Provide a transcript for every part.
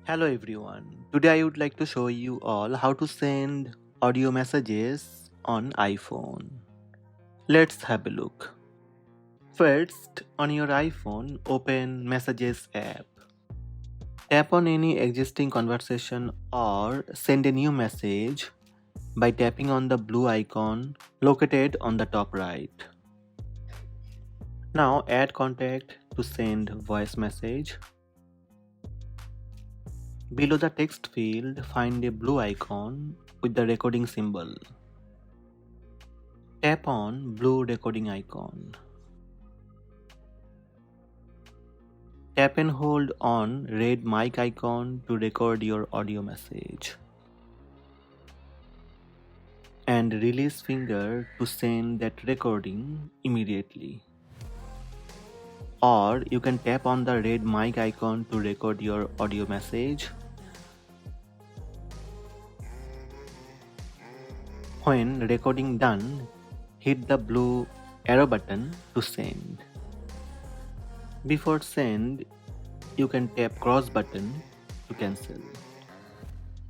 Hello everyone. Today I would like to show you all how to send audio messages on iPhone. Let's have a look. First, on your iPhone, open Messages app. Tap on any existing conversation or send a new message by tapping on the blue icon located on the top right. Now add contact to send voice message. Below the text field, find a blue icon with the recording symbol. Tap on blue recording icon. Tap and hold on red mic icon to record your audio message. And release finger to send that recording immediately. Or you can tap on the red mic icon to record your audio message. When recording done, hit the blue arrow button to send. Before send, you can tap cross button to cancel.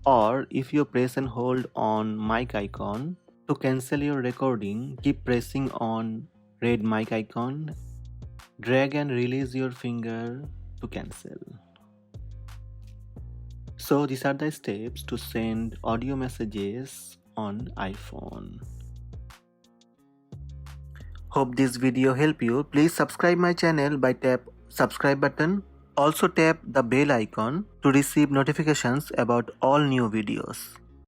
Or if you press and hold on mic icon, to cancel your recording, keep pressing on red mic icon, drag and release your finger to cancel. So these are the steps to send audio messages on iPhone. Hope this video helped you. Please subscribe my channel by tap subscribe button. Also tap the bell icon to receive notifications about all new videos.